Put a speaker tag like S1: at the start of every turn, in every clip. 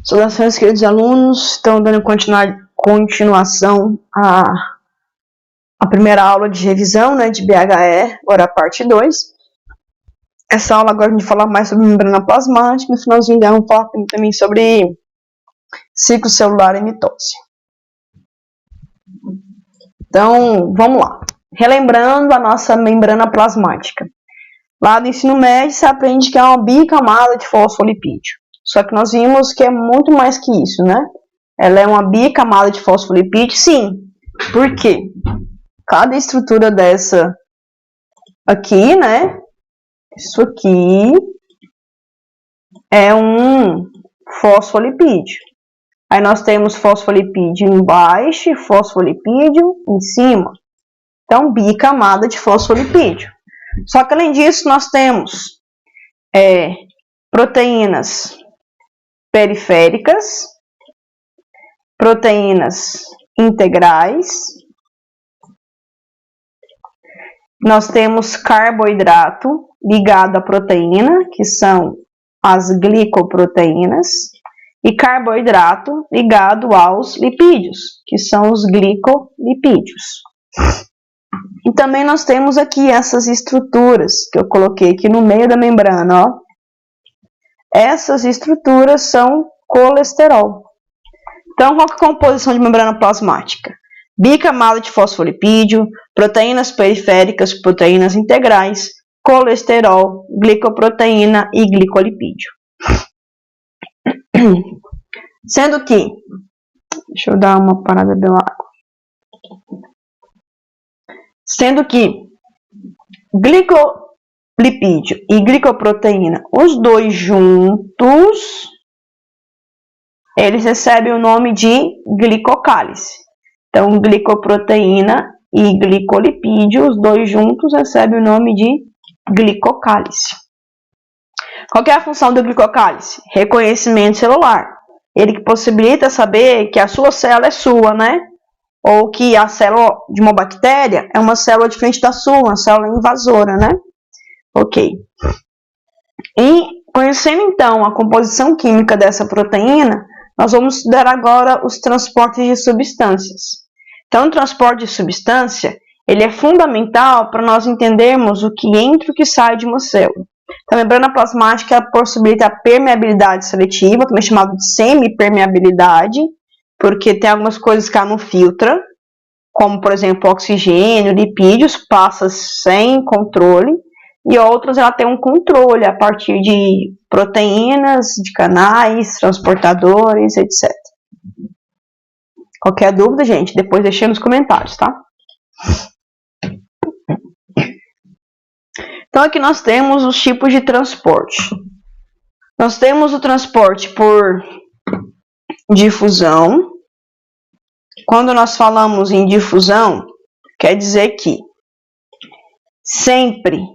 S1: Saudações, queridos alunos. Estão dando continuação à primeira aula de revisão, né, de BHE, agora a parte 2. Essa aula agora a gente vai falar mais sobre membrana plasmática, no finalzinho dela vamos falar também sobre ciclo celular e mitose. Então, vamos lá. Relembrando a nossa membrana plasmática. Lá no ensino médio, você aprende que é uma bicamada de fosfolipídio. Só que nós vimos que é muito mais que isso, né? Ela é uma bicamada de fosfolipídio, sim. Por quê? Cada estrutura dessa aqui, né? Isso aqui é um fosfolipídio. Aí nós temos fosfolipídio embaixo e fosfolipídio em cima. Então, bicamada de fosfolipídio. Só que além disso, nós temos proteínas periféricas, proteínas integrais, nós temos carboidrato ligado à proteína, que são as glicoproteínas, e carboidrato ligado aos lipídios, que são os glicolipídios. E também nós temos aqui essas estruturas que eu coloquei aqui no meio da membrana, ó. Essas estruturas são colesterol. Então, qual que é a composição de membrana plasmática? Bicamada de fosfolipídio, proteínas periféricas, proteínas integrais, colesterol, glicoproteína e glicolipídio. Sendo que, deixa eu dar uma parada de água. Sendo que glicolipídio e glicoproteína, os dois juntos, eles recebem o nome de glicocálice. Então, glicoproteína e glicolipídio, os dois juntos, recebem o nome de glicocálice. Qual que é a função do glicocálice? Reconhecimento celular. Ele que possibilita saber que a sua célula é sua, né? Ou que a célula de uma bactéria é uma célula diferente da sua, uma célula invasora, né? Ok. E conhecendo então a composição química dessa proteína, nós vamos estudar agora os transportes de substâncias. Então, o transporte de substância, ele é fundamental para nós entendermos o que entra e o que sai de uma célula. Então, a membrana plasmática possibilita a permeabilidade seletiva, também chamada de semipermeabilidade, porque tem algumas coisas que ela não filtra, como, por exemplo, oxigênio, lipídios, passa sem controle, e outras ela tem um controle a partir de proteínas, de canais, transportadores, etc. Qualquer dúvida, gente, depois deixe nos comentários, tá? Então, aqui nós temos os tipos de transporte. Nós temos o transporte por difusão. Quando nós falamos em difusão, quer dizer que sempre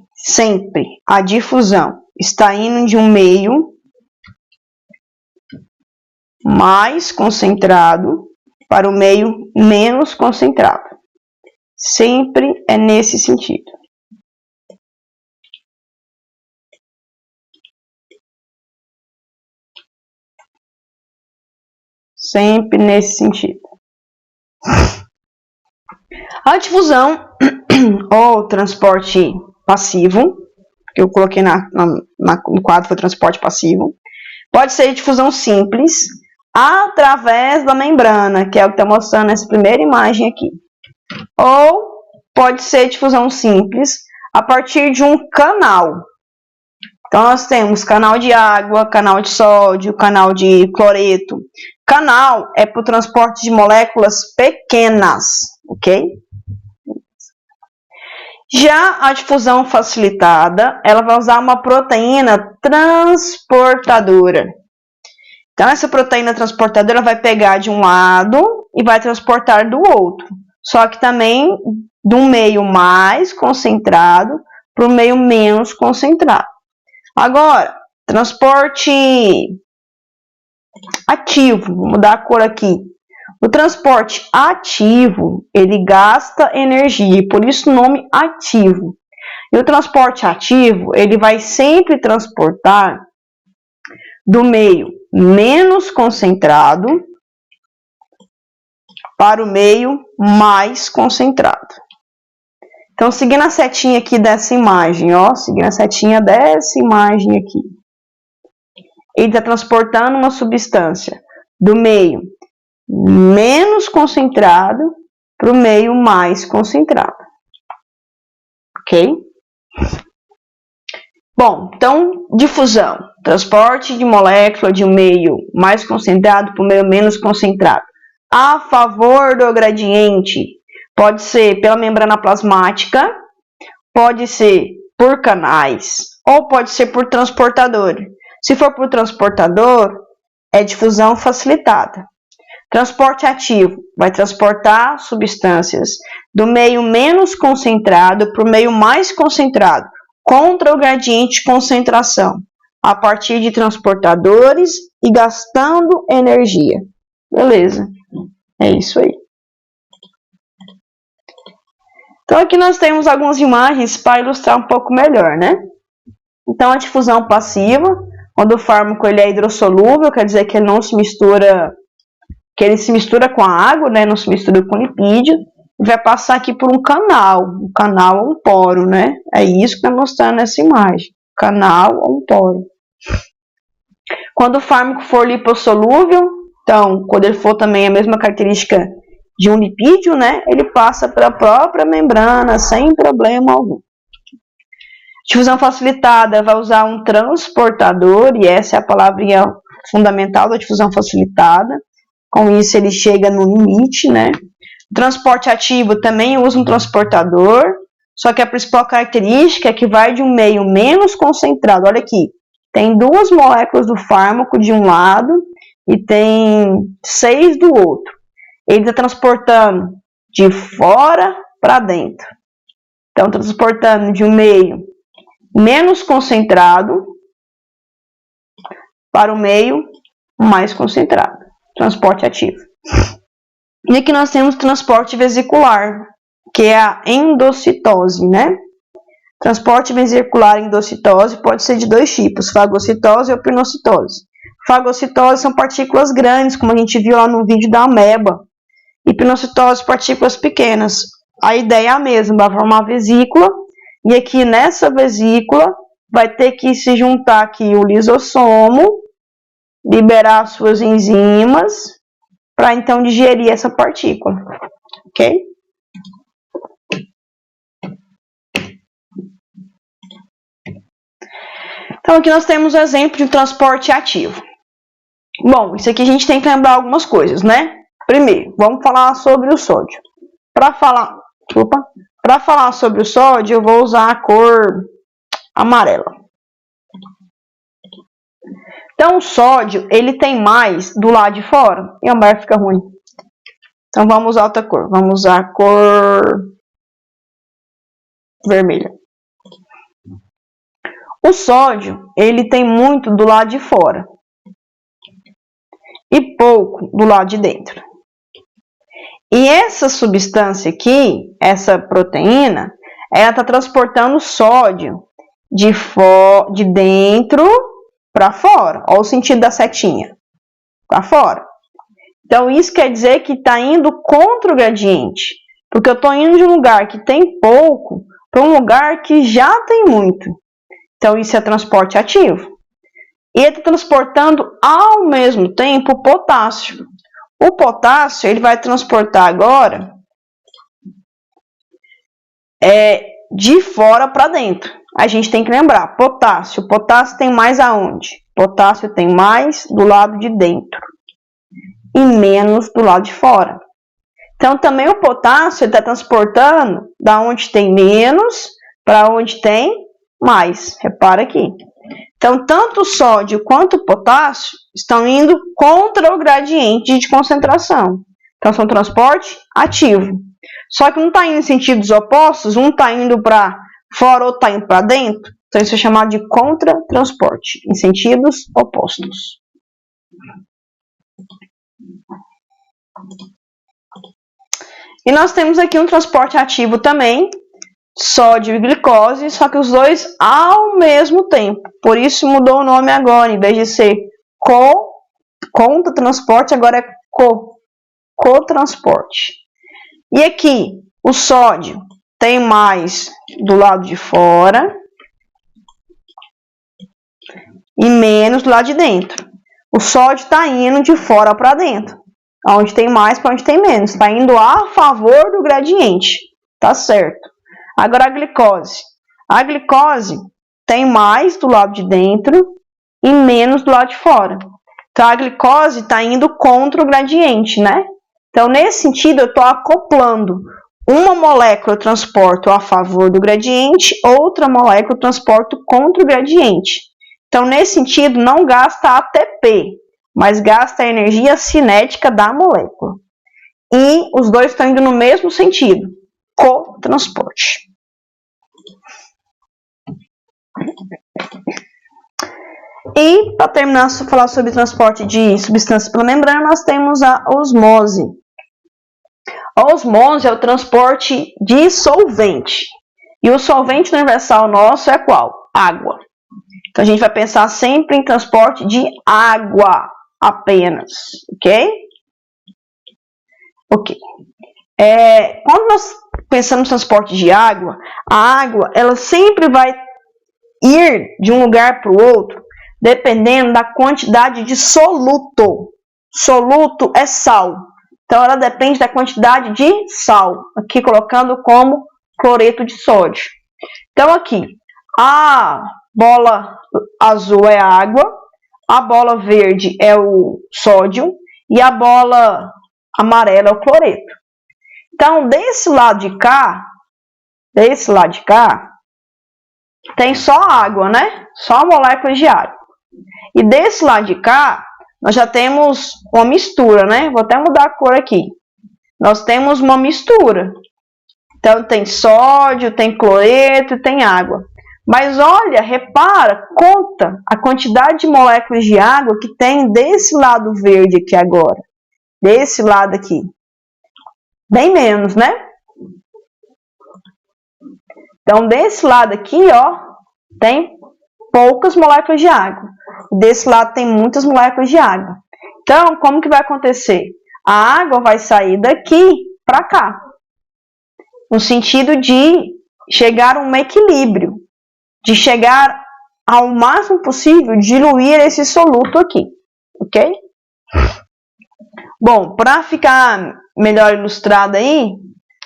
S1: a difusão está indo de um meio mais concentrado para o meio menos concentrado. Sempre é nesse sentido. Sempre nesse sentido. A difusão ou transporte passivo, que eu coloquei no quadro foi transporte passivo, pode ser difusão simples através da membrana, que é o que está mostrando essa primeira imagem aqui. Ou pode ser difusão simples a partir de um canal. Então, nós temos canal de água, canal de sódio, canal de cloreto. Canal é para o transporte de moléculas pequenas, ok? Já a difusão facilitada, ela vai usar uma proteína transportadora. Então, essa proteína transportadora vai pegar de um lado e vai transportar do outro. Só que também de um meio mais concentrado para o meio menos concentrado. Agora, transporte ativo, vou mudar a cor aqui. O transporte ativo, ele gasta energia, por isso o nome ativo. E o transporte ativo, ele vai sempre transportar do meio menos concentrado para o meio mais concentrado. Então, seguindo a setinha aqui dessa imagem, ó, seguindo a setinha dessa imagem aqui, ele está transportando uma substância do meio menos concentrado para o meio mais concentrado. Ok? Bom, então, difusão. Transporte de molécula de um meio mais concentrado para o meio menos concentrado. A favor do gradiente. Pode ser pela membrana plasmática, pode ser por canais, ou pode ser por transportador. Se for por transportador, é difusão facilitada. Transporte ativo vai transportar substâncias do meio menos concentrado para o meio mais concentrado, contra o gradiente de concentração, a partir de transportadores e gastando energia. Beleza, é isso aí. Então, aqui nós temos algumas imagens para ilustrar um pouco melhor, né? Então, a difusão passiva, quando o fármaco ele é hidrossolúvel, quer dizer que ele não se mistura, que ele se mistura com a água, né? Não se mistura com lipídio, e vai passar aqui por um canal ou um poro, né? É isso que está mostrando nessa imagem, canal ou um poro. Quando o fármaco for lipossolúvel, então, quando ele for também a mesma característica de um lipídio, né, ele passa pela própria membrana sem problema algum. Difusão facilitada vai usar um transportador, e essa é a palavrinha fundamental da difusão facilitada. Com isso ele chega no limite, né? O transporte ativo também usa um transportador, só que a principal característica é que vai de um meio menos concentrado. Olha aqui, tem 2 moléculas do fármaco de um lado e tem 6 do outro. Ele está transportando de fora para dentro. Então, transportando de um meio menos concentrado para o meio mais concentrado. Transporte ativo. E aqui nós temos transporte vesicular, que é a endocitose, né? Transporte vesicular e endocitose pode ser de 2 tipos, fagocitose ou pinocitose. Fagocitose são partículas grandes, como a gente viu lá no vídeo da ameba. E pinocitose, partículas pequenas. A ideia é a mesma, vai formar uma vesícula, e aqui nessa vesícula vai ter que se juntar aqui o lisossomo, liberar suas enzimas, para então digerir essa partícula. Ok? Então aqui nós temos um exemplo de um transporte ativo. Bom, isso aqui a gente tem que lembrar algumas coisas, né? Primeiro, vamos falar sobre o sódio. Para falar sobre o sódio, eu vou usar a cor amarela. Então, o sódio, ele tem mais do lado de fora. E a amarelo fica ruim. Então, vamos usar outra cor. Vamos usar a cor vermelha. O sódio, ele tem muito do lado de fora. E pouco do lado de dentro. E essa substância aqui, essa proteína, ela está transportando sódio de dentro para fora. Olha o sentido da setinha. Para fora. Então, isso quer dizer que está indo contra o gradiente. Porque eu estou indo de um lugar que tem pouco para um lugar que já tem muito. Então, isso é transporte ativo. E ele está transportando ao mesmo tempo o potássio. O potássio, ele vai transportar agora de fora para dentro. A gente tem que lembrar, potássio tem mais aonde? Potássio tem mais do lado de dentro e menos do lado de fora. Então, também o potássio está transportando da onde tem menos para onde tem mais. Repara aqui. Então, tanto o sódio quanto o potássio estão indo contra o gradiente de concentração. Então, são transporte ativo. Só que um está indo em sentidos opostos, um está indo para fora ou está indo para dentro. Então, isso é chamado de contratransporte, em sentidos opostos. E nós temos aqui um transporte ativo também, sódio e glicose, só que os dois ao mesmo tempo. Por isso mudou o nome agora, em vez de ser Contra-transporte agora é cotransporte. E aqui, o sódio tem mais do lado de fora e menos do lado de dentro. O sódio está indo de fora para dentro. Onde tem mais para onde tem menos. Está indo a favor do gradiente. Tá certo. Agora a glicose. A glicose tem mais do lado de dentro e menos do lado de fora. Então a glicose está indo contra o gradiente, né? Então nesse sentido eu estou acoplando. Uma molécula eu transporto a favor do gradiente, outra molécula eu transporto contra o gradiente. Então nesse sentido não gasta ATP, mas gasta a energia cinética da molécula. E os dois estão indo no mesmo sentido, cotransporte. E, para terminar de falar sobre transporte de substâncias pela membrana, nós temos a osmose. A osmose é o transporte de solvente. E o solvente universal nosso é qual? Água. Então, a gente vai pensar sempre em transporte de água apenas, ok? Ok. Quando nós pensamos no transporte de água, a água ela sempre vai ir de um lugar para o outro, dependendo da quantidade de soluto. Soluto é sal. Então, ela depende da quantidade de sal. Aqui colocando como cloreto de sódio. Então, aqui, a bola azul é a água, a bola verde é o sódio e a bola amarela é o cloreto. Então, desse lado de cá, tem só água, né? Só moléculas de água. E desse lado de cá, nós já temos uma mistura, né? Vou até mudar a cor aqui. Nós temos uma mistura. Então, tem sódio, tem cloreto, tem água. Mas olha, repara, conta a quantidade de moléculas de água que tem desse lado verde aqui agora. Desse lado aqui. Bem menos, né? Então, desse lado aqui, ó, tem poucas moléculas de água. Desse lado tem muitas moléculas de água. Então, como que vai acontecer? A água vai sair daqui para cá. No sentido de chegar a um equilíbrio. De chegar ao máximo possível, diluir esse soluto aqui. Ok? Bom, para ficar melhor ilustrado aí,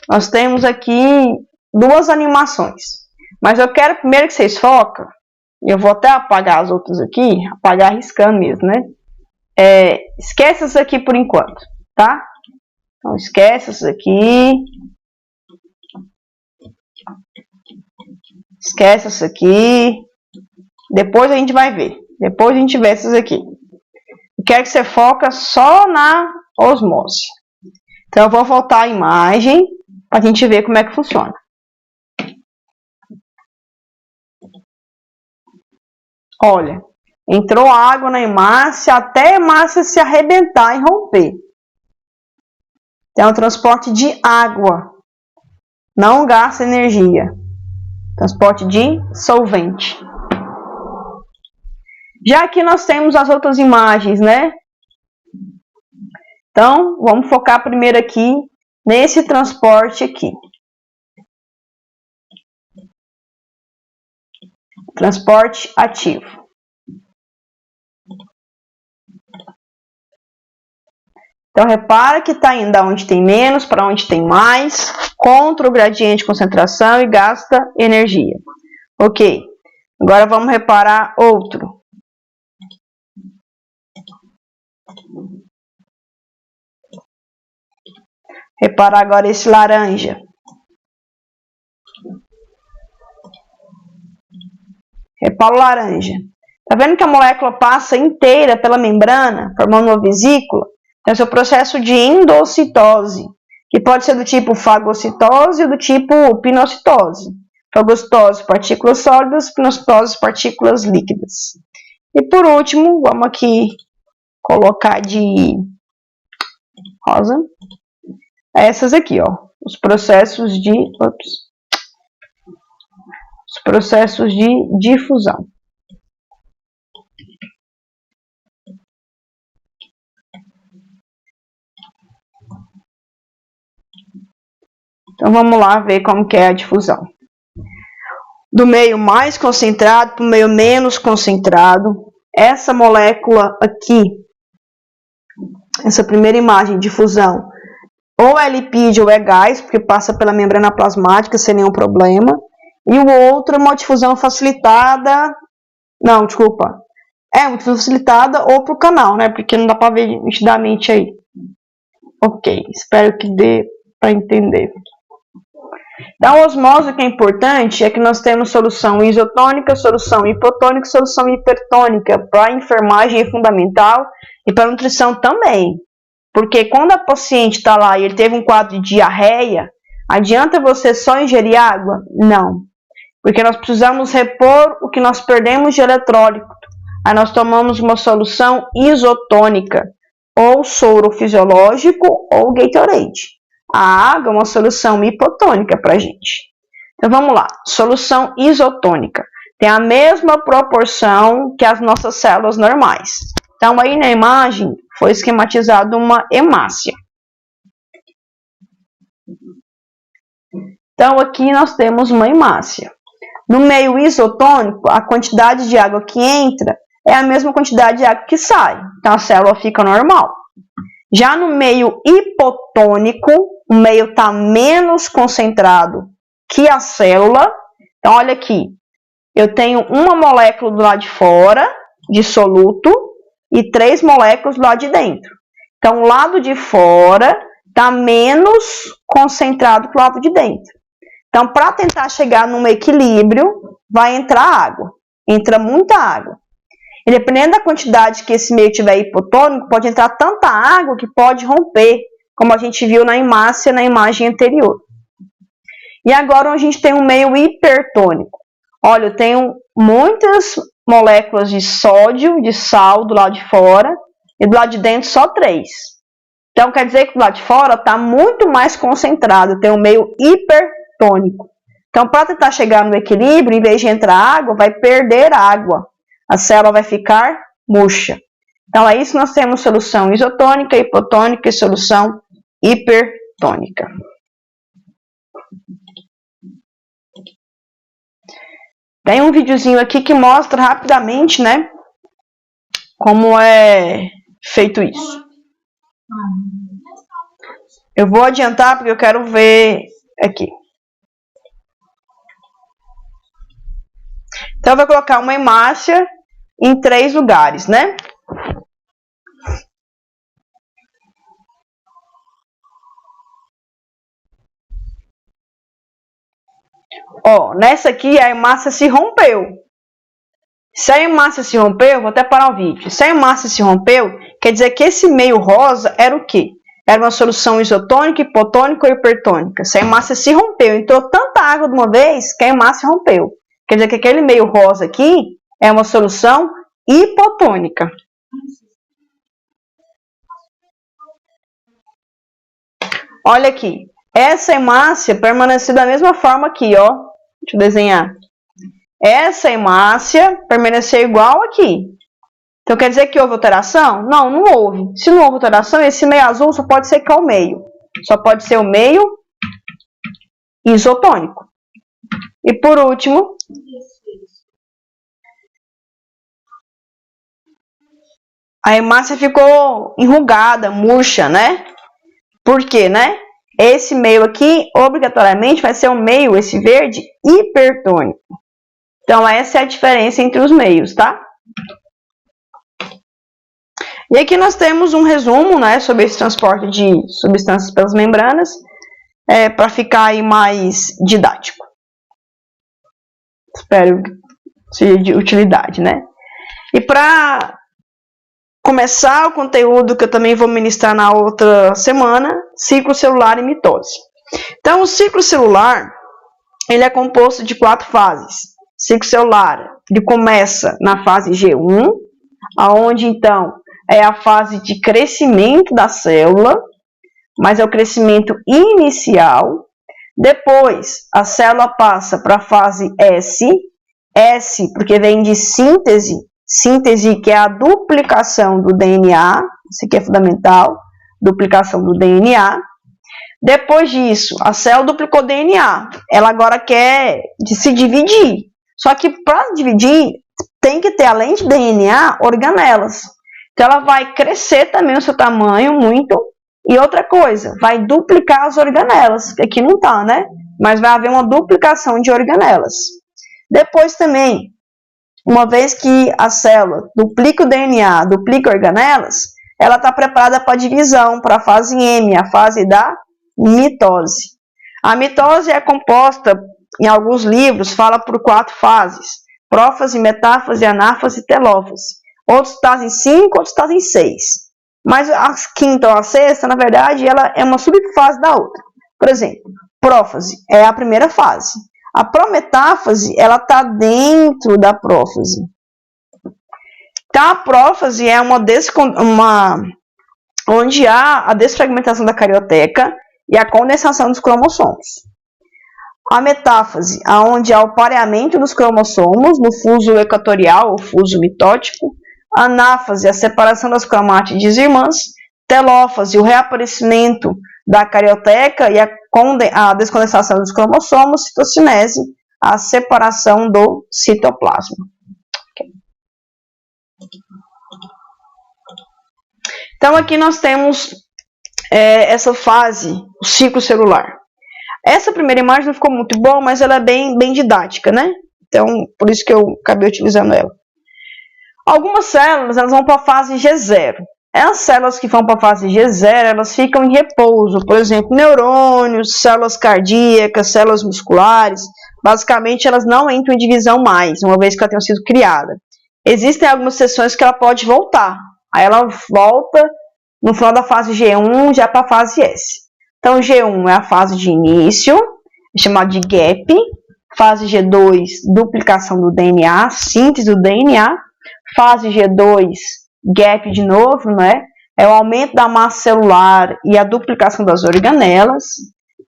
S1: nós temos aqui duas animações. Mas eu quero primeiro que vocês foquem. Eu vou até apagar as outras aqui, apagar riscando mesmo, né? Esquece essas aqui por enquanto, tá? Então, esquece essas aqui. Esquece essas aqui. Depois a gente vai ver. Depois a gente vê essas aqui. Eu quero que você foque só na osmose. Então, eu vou voltar a imagem para a gente ver como é que funciona. Olha, entrou água na hemácia até a hemácia se arrebentar e romper. Então, é um transporte de água. Não gasta energia. Transporte de solvente. Já aqui nós temos as outras imagens, né? Então, vamos focar primeiro aqui nesse transporte aqui. Transporte ativo. Então, repara que está indo da onde tem menos para onde tem mais, contra o gradiente de concentração e gasta energia. Ok. Agora vamos reparar outro. Reparar agora esse laranja. Repara o laranja. Tá vendo que a molécula passa inteira pela membrana, formando uma vesícula? Então, esse é o processo de endocitose, que pode ser do tipo fagocitose ou do tipo pinocitose. Fagocitose, partículas sólidas, pinocitose, partículas líquidas. E por último, vamos aqui colocar de rosa. Essas aqui, ó, os processos de difusão. Então, vamos lá ver como que é a difusão. Do meio mais concentrado para o meio menos concentrado. Essa molécula aqui, essa primeira imagem de fusão, ou é lipídio ou é gás, porque passa pela membrana plasmática sem nenhum problema. E o outro é uma difusão facilitada. Não, desculpa. É uma difusão facilitada ou para o canal, né? Porque não dá para ver nitidamente aí. Ok, espero que dê para entender. Então, a osmose, o que é importante é que nós temos solução isotônica, solução hipotônica, solução hipertônica. Para a enfermagem é fundamental e para a nutrição também. Porque quando a paciente está lá e ele teve um quadro de diarreia, adianta você só ingerir água? Não. Porque nós precisamos repor o que nós perdemos de eletrólito. Aí nós tomamos uma solução isotônica, ou soro fisiológico ou Gatorade. A água é uma solução hipotônica para a gente. Então vamos lá, solução isotônica. Tem a mesma proporção que as nossas células normais. Então aí na imagem foi esquematizada uma hemácia. Então aqui nós temos uma hemácia. No meio isotônico, a quantidade de água que entra é a mesma quantidade de água que sai. Então a célula fica normal. Já no meio hipotônico, o meio está menos concentrado que a célula. Então olha aqui, eu tenho uma molécula do lado de fora, de soluto, e 3 moléculas do lado de dentro. Então o lado de fora está menos concentrado que o lado de dentro. Então, para tentar chegar num equilíbrio, vai entrar água. Entra muita água. E dependendo da quantidade que esse meio tiver hipotônico, pode entrar tanta água que pode romper, como a gente viu na hemácia na imagem anterior. E agora a gente tem um meio hipertônico. Olha, eu tenho muitas moléculas de sódio, de sal do lado de fora, e do lado de dentro só 3. Então, quer dizer que do lado de fora está muito mais concentrado, tem um meio hipertônico. Então, para tentar chegar no equilíbrio, em vez de entrar água, vai perder água. A célula vai ficar murcha. Então, é isso que nós temos solução isotônica, hipotônica e solução hipertônica. Tem um videozinho aqui que mostra rapidamente, né, como é feito isso. Eu vou adiantar porque eu quero ver aqui. Então, eu vou colocar uma hemácia em 3 lugares, né? Ó, nessa aqui a hemácia se rompeu. Se a hemácia se rompeu, vou até parar o vídeo. Se a hemácia se rompeu, quer dizer que esse meio rosa era o quê? Era uma solução isotônica, hipotônica ou hipertônica. Se a hemácia se rompeu, entrou tanta água de uma vez que a hemácia rompeu. Quer dizer que aquele meio rosa aqui é uma solução hipotônica. Olha aqui. Essa hemácia permaneceu da mesma forma aqui, ó. Deixa eu desenhar. Essa hemácia permaneceu igual aqui. Então, quer dizer que houve alteração? Não, não houve. Se não houve alteração, esse meio azul só pode ser qual meio? Só pode ser o meio isotônico. E por último, a hemácia ficou enrugada, murcha, né? Por quê, né? Esse meio aqui, obrigatoriamente, vai ser um meio, esse verde, hipertônico. Então, essa é a diferença entre os meios, tá? E aqui nós temos um resumo, né, sobre esse transporte de substâncias pelas membranas, para ficar aí mais didático. Espero que seja de utilidade, né? E para começar o conteúdo que eu também vou ministrar na outra semana, ciclo celular e mitose. Então, o ciclo celular, ele é composto de 4 fases. Ciclo celular, ele começa na fase G1, aonde então é a fase de crescimento da célula, mas é o crescimento inicial. Depois, a célula passa para a fase S, S porque vem de síntese, síntese que é a duplicação do DNA, isso aqui é fundamental, duplicação do DNA. Depois disso, a célula duplicou DNA. Ela agora quer se dividir. Só que para dividir, tem que ter, além de DNA, organelas. Então, ela vai crescer também o seu tamanho muito. E outra coisa, vai duplicar as organelas, que aqui não está, né? Mas vai haver uma duplicação de organelas. Depois também, uma vez que a célula duplica o DNA, duplica organelas, ela está preparada para a divisão, para a fase M, a fase da mitose. A mitose é composta, em alguns livros, fala por 4 fases: prófase, metáfase, anáfase e telófase. Outros trazem 5, outros trazem 6. Mas a quinta ou a sexta, na verdade, ela é uma subfase da outra. Por exemplo, prófase é a primeira fase. A prometáfase, ela está dentro da prófase. Então, a prófase é onde há a desfragmentação da carioteca e a condensação dos cromossomos. A metáfase, onde há o pareamento dos cromossomos no fuso equatorial ou fuso mitótico. A anáfase, a separação das cromátides irmãs. Telófase, o reaparecimento da carioteca e a descondensação dos cromossomos. Citocinese, a separação do citoplasma. Okay. Então, aqui nós temos essa fase, o ciclo celular. Essa primeira imagem não ficou muito boa, mas ela é bem didática, né? Então, por isso que eu acabei utilizando ela. Algumas células, elas vão para a fase G0. As células que vão para a fase G0, elas ficam em repouso. Por exemplo, neurônios, células cardíacas, células musculares. Basicamente, elas não entram em divisão mais, uma vez que ela tenha sido criada. Existem algumas seções que ela pode voltar. Aí ela volta no final da fase G1, já para a fase S. Então, G1 é a fase de início, é chamado de gap. Fase G2, duplicação do DNA, síntese do DNA. Fase G2, gap de novo, né? É o aumento da massa celular e a duplicação das organelas.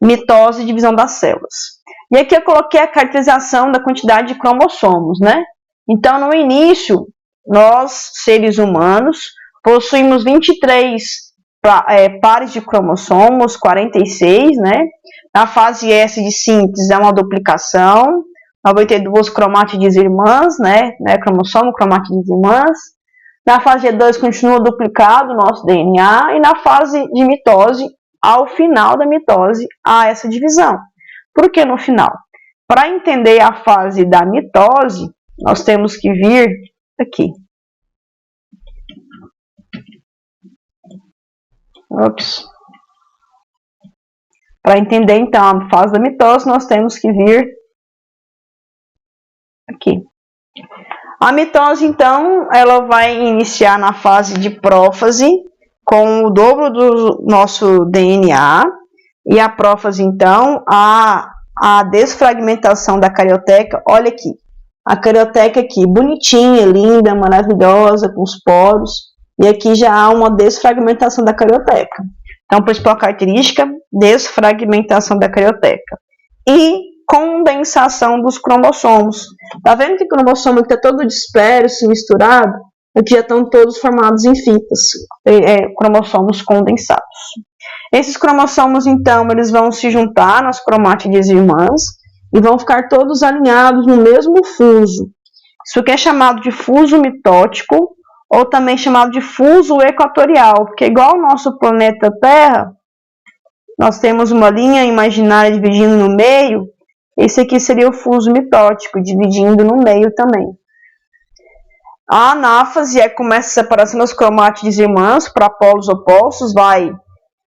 S1: Mitose e divisão das células. E aqui eu coloquei a caracterização da quantidade de cromossomos, né? Então, no início, nós, seres humanos, possuímos 23 pares de cromossomos, 46, né? Na fase S de síntese é uma duplicação, 92 cromátides irmãs, né? Cromossomo, cromátides irmãs. Na fase G2 continua duplicado o nosso DNA e na fase de mitose, ao final da mitose, há essa divisão. Por que no final? Para entender a fase da mitose, nós temos que vir aqui. Para entender, então, a fase da mitose, nós temos que vir aqui. A mitose, então, ela vai iniciar na fase de prófase, com o dobro do nosso DNA. E a prófase, então, a desfragmentação da carioteca. Olha aqui, a carioteca aqui, bonitinha, linda, maravilhosa, com os poros. E aqui já há uma desfragmentação da carioteca. Então, principal característica, desfragmentação da carioteca. E condensação dos cromossomos. Tá vendo que o cromossomo está todo disperso, misturado? Aqui já estão todos formados em fitas, cromossomos condensados. Esses cromossomos, então, eles vão se juntar nas cromátides irmãs e vão ficar todos alinhados no mesmo fuso. Isso aqui é chamado de fuso mitótico, ou também chamado de fuso equatorial, porque igual ao nosso planeta Terra, nós temos uma linha imaginária dividindo no meio. Esse aqui seria o fuso mitótico, dividindo no meio também. A anáfase começa a separação das cromátides irmãs para polos opostos, vai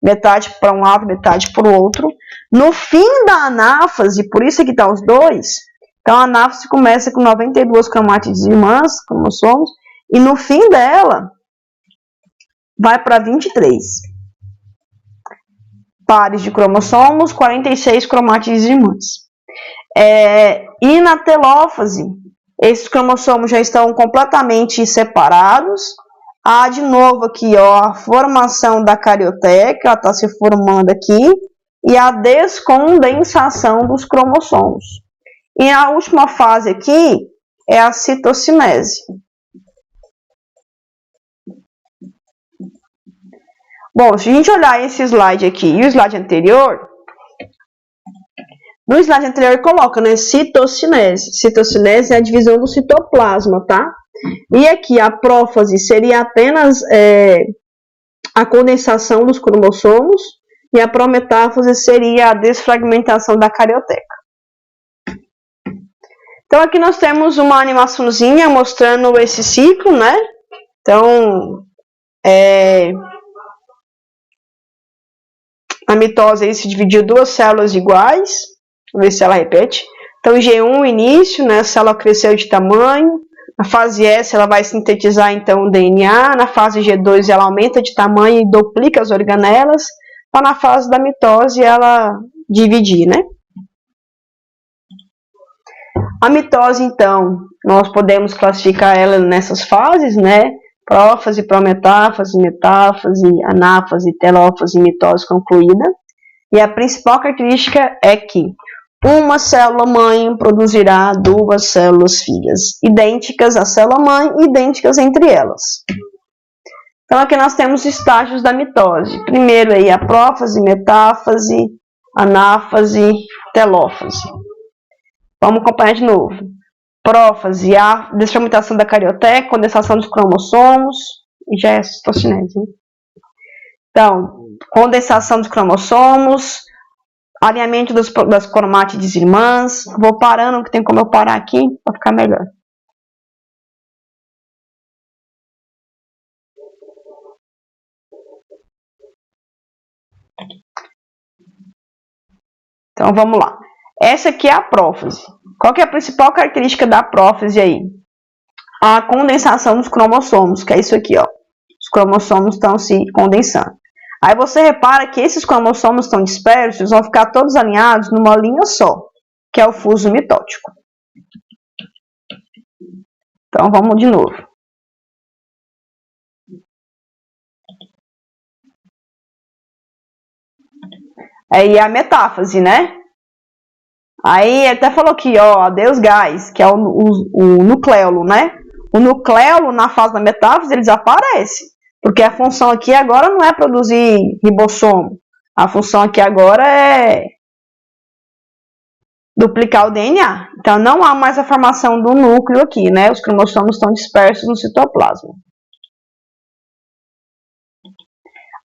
S1: metade para um lado, metade para o outro. No fim da anáfase, por isso que estão os dois, então a anáfase começa com 92 cromátides irmãs, cromossomos, e no fim dela, vai para 23 pares de cromossomos, 46 cromátides irmãs. E na telófase, esses cromossomos já estão completamente separados. Há de novo aqui, ó, a formação da carioteca, ela está se formando aqui, e a descondensação dos cromossomos. E a última fase aqui é a citocinese. Bom, se a gente olhar esse slide aqui e o slide anterior, no slide anterior coloca, né, citocinese. Citocinese é a divisão do citoplasma, tá? E aqui a prófase seria apenas a condensação dos cromossomos e a prometáfase seria a desfragmentação da carioteca. Então aqui nós temos uma animaçãozinha mostrando esse ciclo, né? Então, a mitose aí se dividiu em duas células iguais. Vamos ver se ela repete. Então, G1, início, né? A célula cresceu de tamanho. Na fase S, ela vai sintetizar, então, o DNA. Na fase G2, ela aumenta de tamanho e duplica as organelas. Para na fase da mitose, ela dividir, né? A mitose, então, nós podemos classificar ela nessas fases, né? Prófase, prometáfase, metáfase, anáfase, telófase e mitose concluída. E a principal característica é que uma célula-mãe produzirá duas células-filhas, idênticas à célula-mãe e idênticas entre elas. Então, aqui nós temos estágios da mitose. Primeiro, aí, a prófase, metáfase, anáfase, telófase. Vamos acompanhar de novo. Prófase, a desfragmentação da carioteca, condensação dos cromossomos, e já é citocinese. Né? Então, condensação dos cromossomos, alinhamento das cromátides irmãs. Vou parando, que tem como eu parar aqui, para ficar melhor. Então, vamos lá. Essa aqui é a prófase. Qual que é a principal característica da prófase aí? A condensação dos cromossomos, que é isso aqui, ó. Os cromossomos estão se condensando. Aí você repara que esses cromossomos estão dispersos, vão ficar todos alinhados numa linha só, que é o fuso mitótico. Então, vamos de novo. Aí a metáfase, né? Aí até falou aqui, ó, adeus gás, que é o nucleolo, né? O nucleolo, na fase da metáfase, ele desaparece. Porque a função aqui agora não é produzir ribossomo. A função aqui agora é duplicar o DNA. Então, não há mais a formação do núcleo aqui, né? Os cromossomos estão dispersos no citoplasma.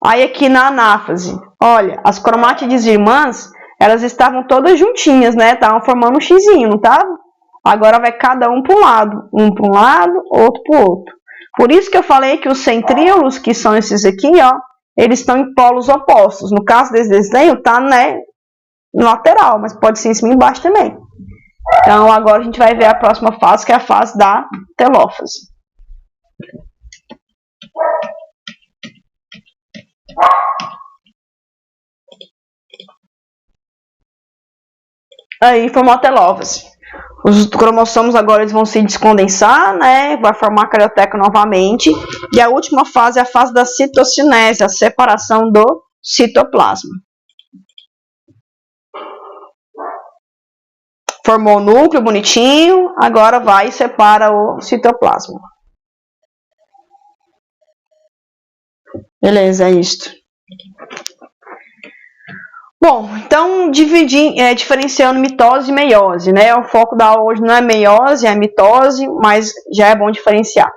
S1: Aí aqui na anáfase, olha, as cromátides irmãs, elas estavam todas juntinhas, né? Estavam formando um xizinho, não estava? Agora vai cada um para um lado. Um para um lado, outro para o outro. Por isso que eu falei que os centríolos, que são esses aqui, ó, eles estão em polos opostos. No caso desse desenho, tá, né, no lateral, mas pode ser em cima e embaixo também. Então, agora a gente vai ver a próxima fase, que é a fase da telófase. Aí formou a telófase. Os cromossomos agora eles vão se descondensar, né? Vai formar a carioteca novamente. E a última fase é a fase da citocinese, a separação do citoplasma. Formou o núcleo bonitinho, agora vai e separa o citoplasma. Beleza, é isto. Bom, então diferenciando mitose e meiose, né? O foco da aula hoje não é meiose, é mitose, mas já é bom diferenciar.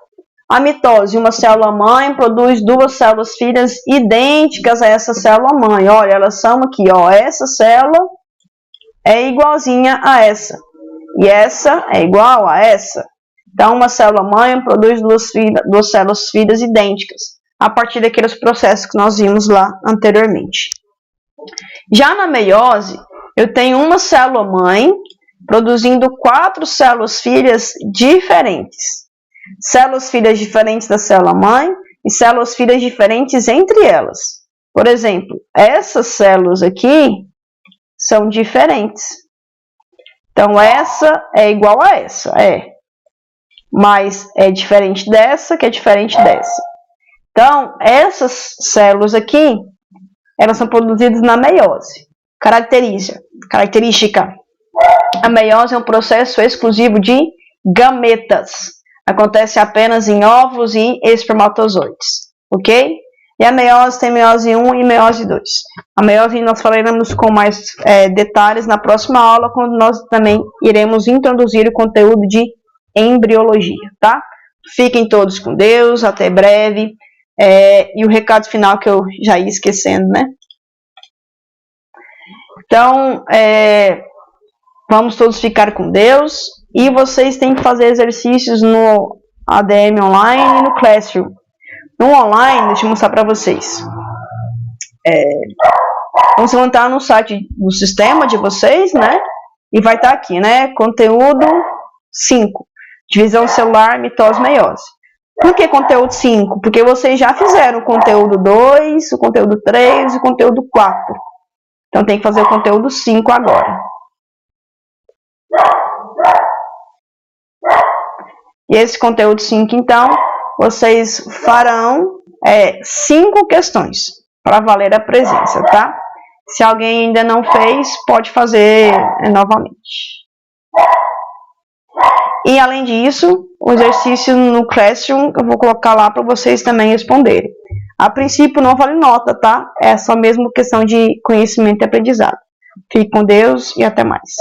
S1: A mitose, uma célula-mãe produz duas células filhas idênticas a essa célula-mãe. Olha, elas são aqui, ó. Essa célula é igualzinha a essa. E essa é igual a essa. Então, uma célula-mãe produz duas células filhas idênticas, a partir daqueles processos que nós vimos lá anteriormente. Já na meiose, eu tenho uma célula-mãe produzindo 4 células filhas diferentes. Células filhas diferentes da célula-mãe e células filhas diferentes entre elas. Por exemplo, essas células aqui são diferentes. Então, essa é igual a essa, mas é diferente dessa, que é diferente dessa. Então, essas células aqui, elas são produzidas na meiose. Característica. A meiose é um processo exclusivo de gametas. Acontece apenas em óvulos e espermatozoides. Ok? E a meiose tem meiose 1 e meiose 2. A meiose nós falaremos com mais detalhes na próxima aula, quando nós também iremos introduzir o conteúdo de embriologia, tá? Fiquem todos com Deus, até breve. E o recado final que eu já ia esquecendo, né? Então, vamos todos ficar com Deus. E vocês têm que fazer exercícios no ADM Online e no Classroom. No online, deixa eu mostrar para vocês. Vamos entrar no site do sistema de vocês, né? E vai estar aqui, né? Conteúdo 5. Divisão celular, mitose, meiose. Por que conteúdo 5? Porque vocês já fizeram o conteúdo 2, o conteúdo 3 e o conteúdo 4. Então tem que fazer o conteúdo 5 agora. E esse conteúdo 5, então, vocês farão 5 questões para valer a presença, tá? Se alguém ainda não fez, pode fazer novamente. E além disso, o exercício no Classroom eu vou colocar lá para vocês também responderem. A princípio não vale nota, tá? É só mesmo questão de conhecimento e aprendizado. Fique com Deus e até mais.